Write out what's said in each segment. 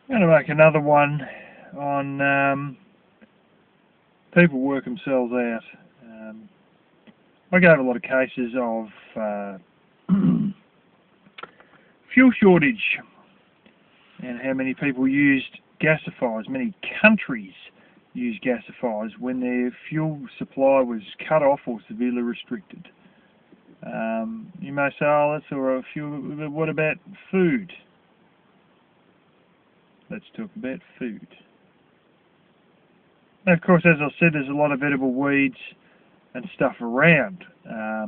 I'm going to make another one on people work themselves out. I gave a lot of cases of fuel shortage and how many people used gasifiers. Many countries used gasifiers when their fuel supply was cut off or severely restricted. You may say, oh, that's all right, fuel, but what about food? Let's talk about food. Now, of course, as I said, there's a lot of edible weeds and stuff around. I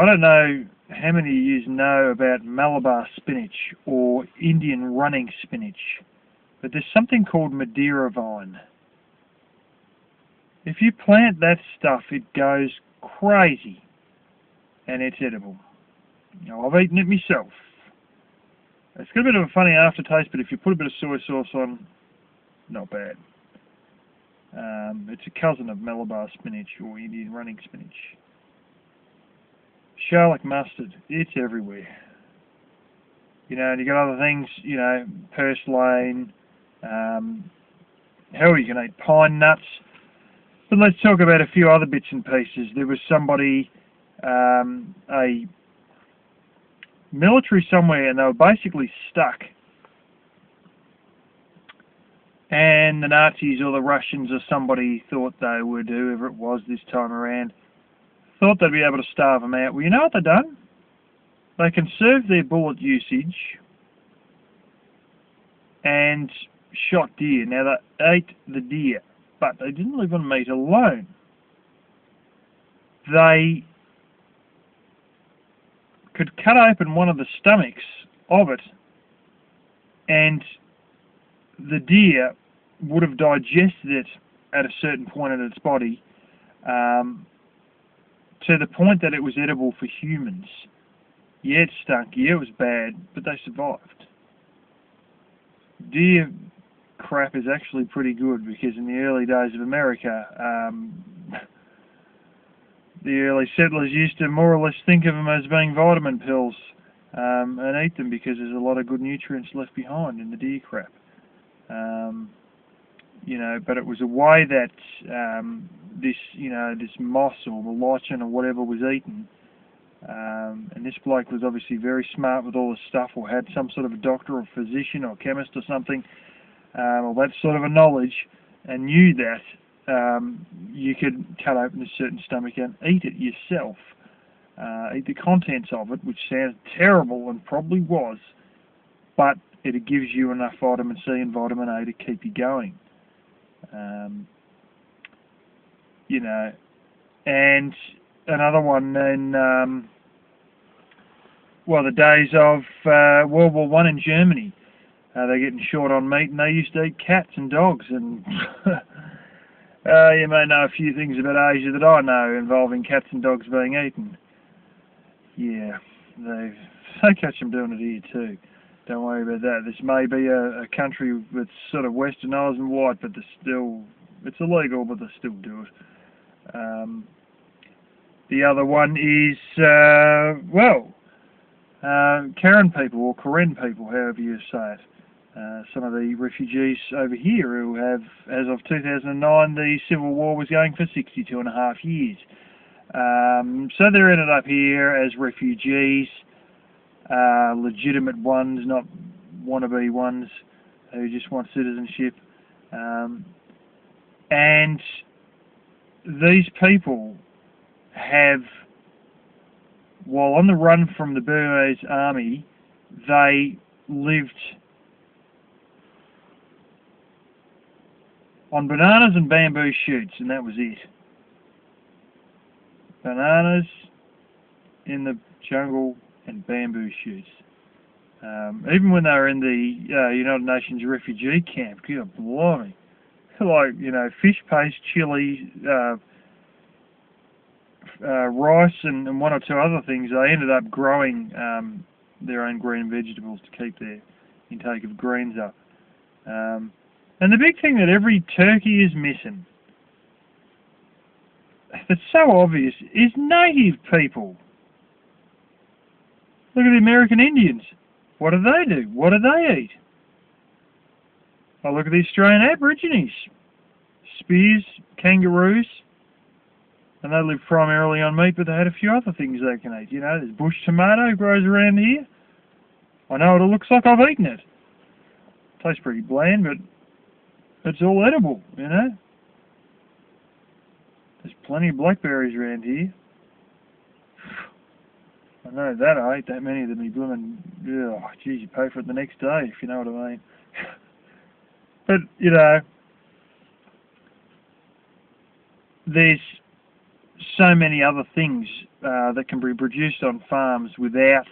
don't know how many of you know about Malabar spinach or Indian running spinach, but there's something called Madeira vine. If you plant that stuff, it goes crazy, and it's edible. Now, I've eaten it myself. It's got a bit of a funny aftertaste, but if you put a bit of soy sauce on, not bad. It's a cousin of Malabar spinach or Indian running spinach. Charlotte mustard, it's everywhere. You know, and you got other things, you know, purslane, hell, you can eat pine nuts. But let's talk about a few other bits and pieces. There was somebody, a military somewhere, and they were basically stuck. And the Nazis or the Russians or somebody thought they would, whoever it was this time around, thought they'd be able to starve them out. Well, you know what they've done? They conserved their bullet usage and shot deer. Now, they ate the deer, but they didn't live on meat alone. They could cut open one of the stomachs of it, and the deer would have digested it at a certain point in its body, to the point that it was edible for humans. Yeah, it stunk. Yeah, it was bad, but they survived. Deer crap is actually pretty good, because in the early days of America, the early settlers used to more or less think of them as being vitamin pills, and eat them because there's a lot of good nutrients left behind in the deer crap. You know, but it was a way that this, you know, this moss or the lichen or whatever was eaten. And this bloke was obviously very smart with all this stuff, or had some sort of a doctor or physician or chemist or something, or that sort of a knowledge, and knew that you could cut open a certain stomach and eat it yourself. Eat the contents of it, which sounds terrible and probably was, but it gives you enough vitamin C and vitamin A to keep you going. You know, and another one in, well, the days of World War I in Germany, they're getting short on meat, and they used to eat cats and dogs, and you may know a few things about Asia that I know involving cats and dogs being eaten. Yeah, they catch them doing it here too. Don't worry about that. This may be a country that's sort of westernised and white, but it's illegal, but they still do it. The other one is, Karen people, or Karen people, however you say it. Some of the refugees over here who have, as of 2009, the Civil War was going for 62.5 years. So they're ended up here as refugees, legitimate ones, not wannabe ones who just want citizenship. And these people have, while on the run from the Burmese army, they lived on bananas and bamboo shoots, and that was it. Bananas in the jungle and bamboo shoots. Even when they were in the United Nations refugee camp, good blimey, like, you know, fish paste, chili, rice, and one or two other things. They ended up growing their own green vegetables to keep their intake of greens up. And the big thing that every turkey is missing, that's so obvious, is native people. Look at the American Indians. What do they do? What do they eat? I look at the Australian Aborigines. Spears, kangaroos, and they live primarily on meat, but they had a few other things they can eat. You know, there's bush tomato grows around here. I know what it looks like, I've eaten it. Tastes pretty bland, but it's all edible, you know. There's plenty of blackberries around here. I know that I ate that many of them, me blooming, oh, geez, you pay for it the next day, if you know what I mean. But, you know, there's so many other things that can be produced on farms without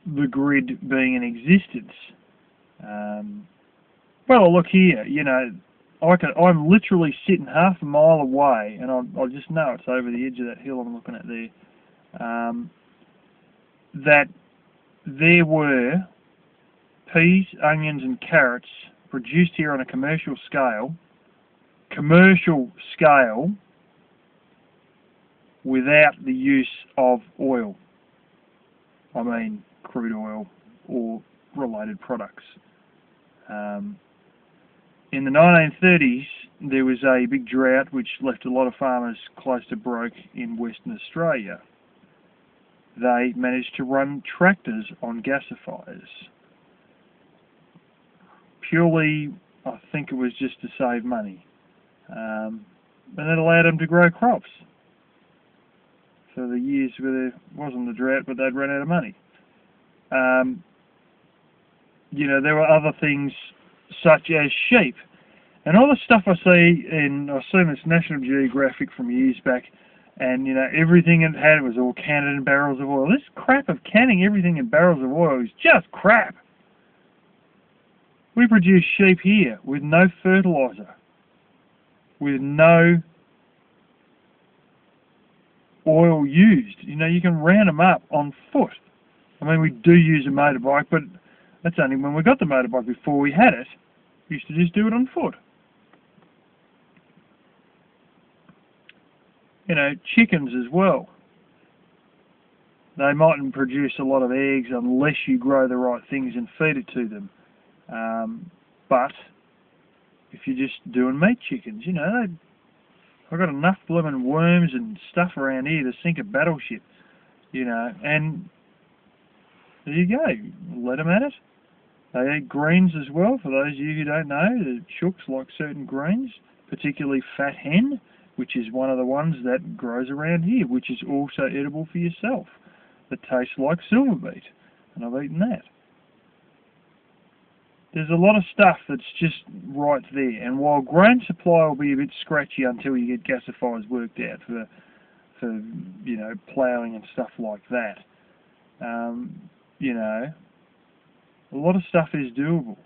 the grid being in existence. Well, look here, you know, I'm literally sitting half a mile away, and I just know it's over the edge of that hill I'm looking at there, that there were peas, onions and carrots produced here on a commercial scale, without the use of oil. I mean crude oil or related products. In the 1930s, there was a big drought which left a lot of farmers close to broke in Western Australia. They managed to run tractors on gasifiers. Purely, I think it was just to save money. And it allowed them to grow crops for the years where there wasn't a drought, but they'd run out of money. You know, there were other things such as sheep. And all the stuff I see I've seen this National Geographic from years back, and, you know, everything it had was all canned in barrels of oil. This crap of canning everything in barrels of oil is just crap. We produce sheep here with no fertiliser, with no oil used. You know, you can round them up on foot. I mean, we do use a motorbike, but that's only when we got the motorbike. Before we had it, we used to just do it on foot. You know, chickens as well. They mightn't produce a lot of eggs unless you grow the right things and feed it to them. But if you're just doing meat chickens, you know, I've got enough blooming worms and stuff around here to sink a battleship, you know, and there you go, let them at it. They eat greens as well, for those of you who don't know, the chooks like certain greens, particularly fat hen, which is one of the ones that grows around here, which is also edible for yourself, that tastes like silver beet, and I've eaten that. There's a lot of stuff that's just right there, and while grain supply will be a bit scratchy until you get gasifiers worked out for you know, ploughing and stuff like that, you know, a lot of stuff is doable.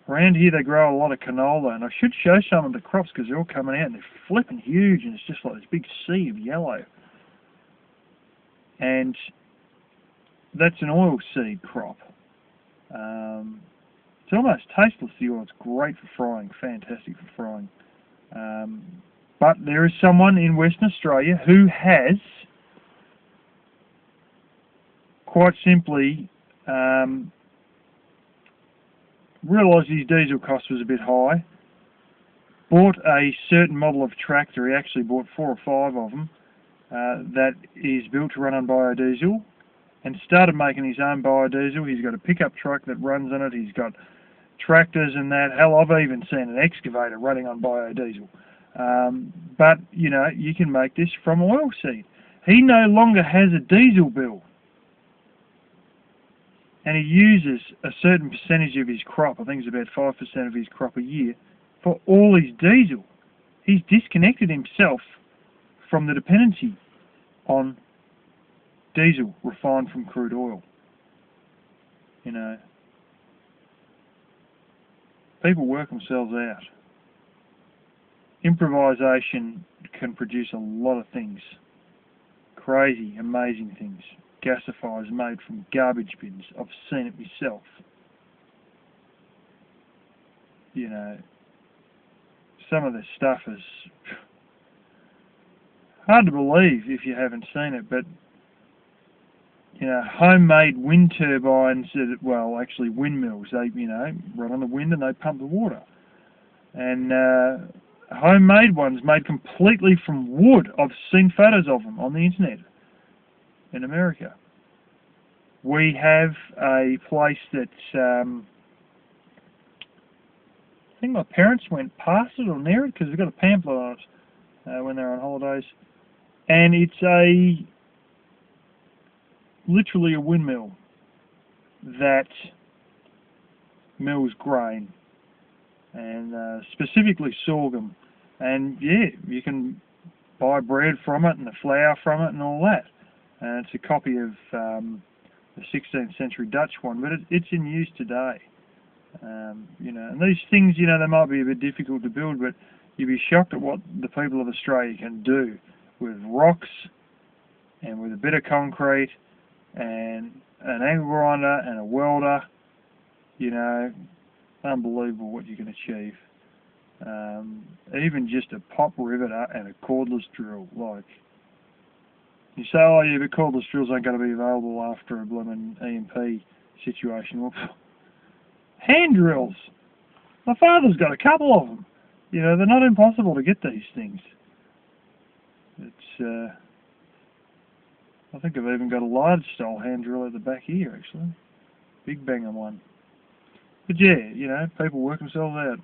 Around here they grow a lot of canola, and I should show some of the crops because they're all coming out and they're flipping huge, and it's just like this big sea of yellow. And that's an oil seed crop. It's almost tasteless, the oil. It's great for frying, fantastic for frying. But there is someone in Western Australia who has quite simply realised his diesel cost was a bit high, bought a certain model of tractor. He actually bought 4 or 5 of them that is built to run on biodiesel, and started making his own biodiesel. He's got a pickup truck that runs on it. He's got tractors and that. Hell, I've even seen an excavator running on biodiesel. But, you know, you can make this from oilseed. He no longer has a diesel bill. And he uses a certain percentage of his crop, I think it's about 5% of his crop a year, for all his diesel. He's disconnected himself from the dependency on diesel refined from crude oil. You know, people work themselves out. Improvisation can produce a lot of things. Crazy, amazing things. Gasifiers made from garbage bins. I've seen it myself. You know, some of this stuff is hard to believe if you haven't seen it, but you know, homemade wind turbines that, well, actually windmills. They, you know, run on the wind and they pump the water. And homemade ones made completely from wood. I've seen photos of them on the internet in America. We have a place that I think my parents went past it or near it because they've got a pamphlet on it when they're on holidays, and it's literally a windmill that mills grain, and specifically sorghum. And yeah, you can buy bread from it and the flour from it and all that. And it's a copy of the 16th century Dutch one, but it's in use today. You know, and these things, you know, they might be a bit difficult to build, but you'd be shocked at what the people of Australia can do with rocks and with a bit of concrete and an angle grinder and a welder. You know, unbelievable what you can achieve. Even just a pop riveter and a cordless drill. Like, you say, oh yeah, but cordless drills aren't going to be available after a blooming EMP situation. Well, hand drills. My father's got a couple of them. You know, they're not impossible to get these things. It's, I think I've even got a large style hand drill at the back here, actually. Big banger one. But yeah, you know, people work themselves out.